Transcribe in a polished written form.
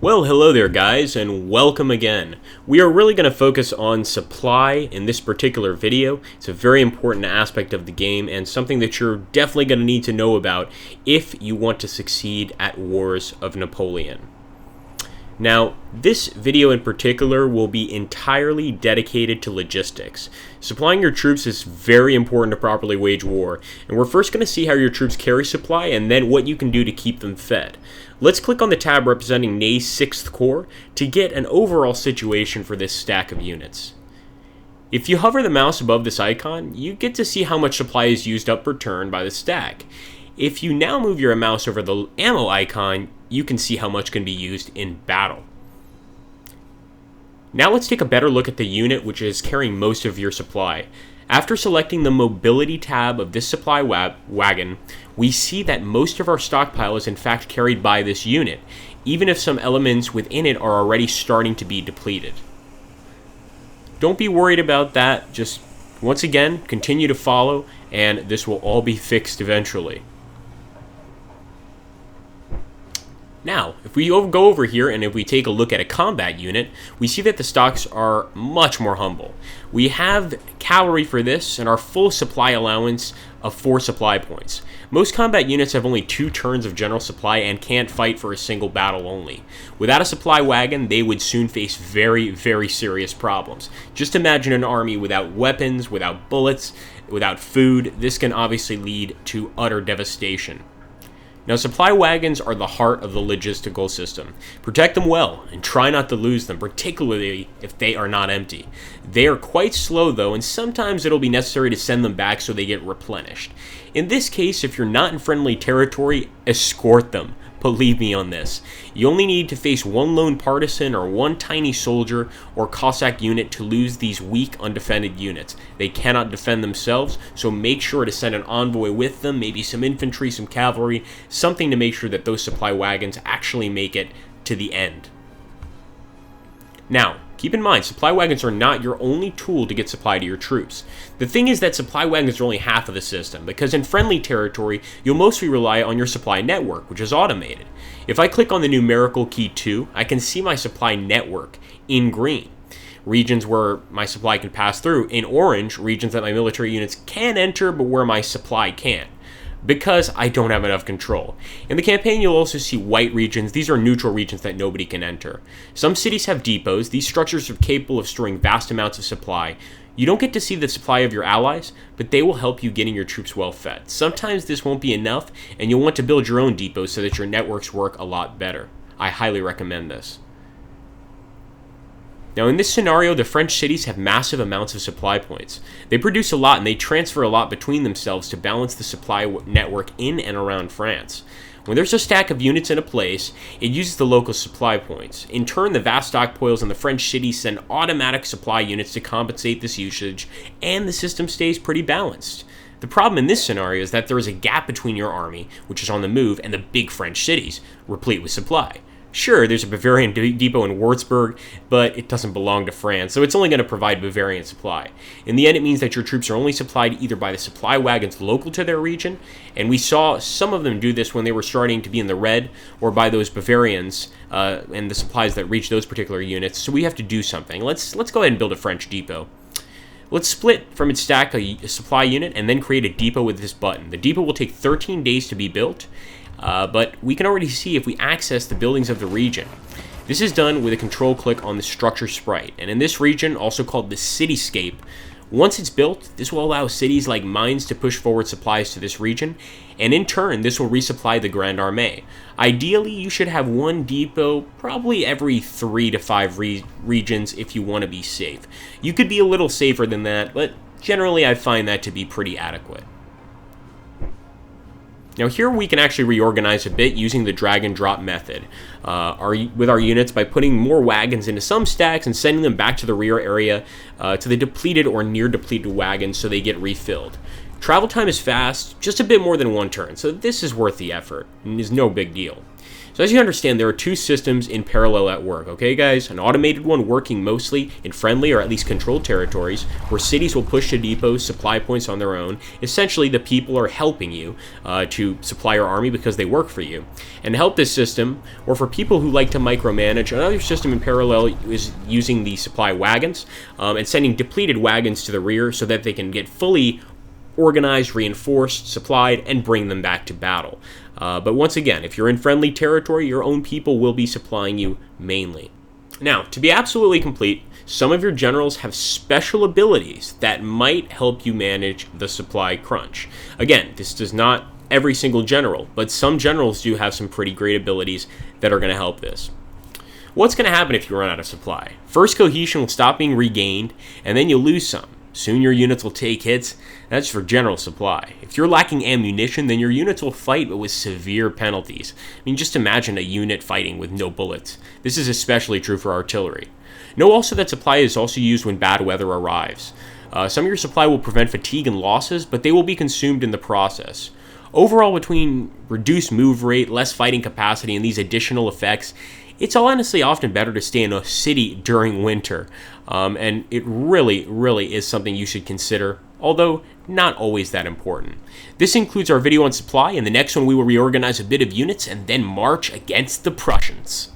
Well, hello there guys, and welcome again. We are really going to focus on supply in this particular video. It's a very important aspect of the game and something that you're definitely going to need to know about if you want to succeed at Wars of Napoleon. Now, this video in particular will be entirely dedicated to logistics. Supplying your troops is very important to properly wage war, and we're first going to see how your troops carry supply and then what you can do to keep them fed. Let's click on the tab representing Ney's 6th Corps to get an overall situation for this stack of units. If you hover the mouse above this icon, you get to see how much supply is used up per turn by the stack. If you now move your mouse over the ammo icon, you can see how much can be used in battle. Now let's take a better look at the unit which is carrying most of your supply. After selecting the mobility tab of this supply wagon, we see that most of our stockpile is in fact carried by this unit, even if some elements within it are already starting to be depleted. Don't be worried about that, just once again, continue to follow, and this will all be fixed eventually. Now, if we go over here and if we take a look at a combat unit, we see that the stocks are much more humble. We have cavalry for this and our full supply allowance of 4 supply points. Most combat units have only 2 turns of general supply and can't fight for a single battle only. Without a supply wagon, they would soon face very, very serious problems. Just imagine an army without weapons, without bullets, without food. This can obviously lead to utter devastation. Now, supply wagons are the heart of the logistical system. Protect them well and try not to lose them, particularly if they are not empty. They are quite slow though, and sometimes it'll be necessary to send them back so they get replenished. In this case, if you're not in friendly territory, escort them. Believe me on this. You only need to face one lone partisan or one tiny soldier or Cossack unit to lose these weak, undefended units. They cannot defend themselves, so make sure to send an envoy with them, maybe some infantry, some cavalry, something to make sure that those supply wagons actually make it to the end. Now, keep in mind, supply wagons are not your only tool to get supply to your troops. The thing is that supply wagons are only half of the system, because in friendly territory, you'll mostly rely on your supply network, which is automated. If I click on the numerical key 2, I can see my supply network in green. Regions where my supply can pass through. In orange, regions that my military units can enter, but where my supply can't, because I don't have enough control. In the campaign, you'll also see white regions. These are neutral regions that nobody can enter. Some cities have depots. These structures are capable of storing vast amounts of supply. You don't get to see the supply of your allies, but they will help you getting your troops well fed. Sometimes this won't be enough, and you'll want to build your own depots so that your networks work a lot better. I highly recommend this. Now, in this scenario, the French cities have massive amounts of supply points. They produce a lot and they transfer a lot between themselves to balance the supply network in and around France. When there's a stack of units in a place, it uses the local supply points. In turn, the vast stockpiles in the French cities send automatic supply units to compensate this usage, and the system stays pretty balanced. The problem in this scenario is that there is a gap between your army, which is on the move, and the big French cities, replete with supply. Sure, there's a Bavarian depot in Würzburg, but it doesn't belong to France, so it's only going to provide Bavarian supply. In the end, it means that your troops are only supplied either by the supply wagons local to their region, and we saw some of them do this when they were starting to be in the red, or by those Bavarians and the supplies that reach those particular units, so we have to do something. Let's go ahead and build a French depot. Let's split from its stack a supply unit and then create a depot with this button. The depot will take 13 days to be built, but we can already see if we access the buildings of the region. This is done with a control click on the structure sprite, and in this region, also called the cityscape, once it's built, this will allow cities like mines to push forward supplies to this region, and in turn, this will resupply the Grande Armée. Ideally, you should have one depot probably every 3 to 5 regions if you want to be safe. You could be a little safer than that, but generally I find that to be pretty adequate. Now here we can actually reorganize a bit using the drag and drop method with our units by putting more wagons into some stacks and sending them back to the rear area to the depleted or near depleted wagons so they get refilled. Travel time is fast, just a bit more than 1 turn, so this is worth the effort and is no big deal. So as you understand, there are two systems in parallel at work, okay guys? An automated one working mostly in friendly or at least controlled territories, where cities will push to depots, supply points on their own. Essentially, the people are helping you to supply your army because they work for you. And to help this system, or for people who like to micromanage, another system in parallel is using the supply wagons and sending depleted wagons to the rear so that they can get fully organized, reinforced, supplied, and bring them back to battle. But once again, if you're in friendly territory, your own people will be supplying you mainly. Now, to be absolutely complete, some of your generals have special abilities that might help you manage the supply crunch. Again, this does not every single general, but some generals do have some pretty great abilities that are going to help this. What's going to happen if you run out of supply? First, cohesion will stop being regained, and then you'll lose some. Soon your units will take hits. That's for general supply. If you're lacking ammunition, then your units will fight, but with severe penalties. I mean, just imagine a unit fighting with no bullets. This is especially true for artillery. Know also that supply is also used when bad weather arrives. Some of your supply will prevent fatigue and losses, but they will be consumed in the process. Overall, between reduced move rate, less fighting capacity, and these additional effects, it's honestly often better to stay in a city during winter. And it really is something you should consider, although not always that important. This includes our video on supply. In the next one, we will reorganize a bit of units and then march against the Prussians.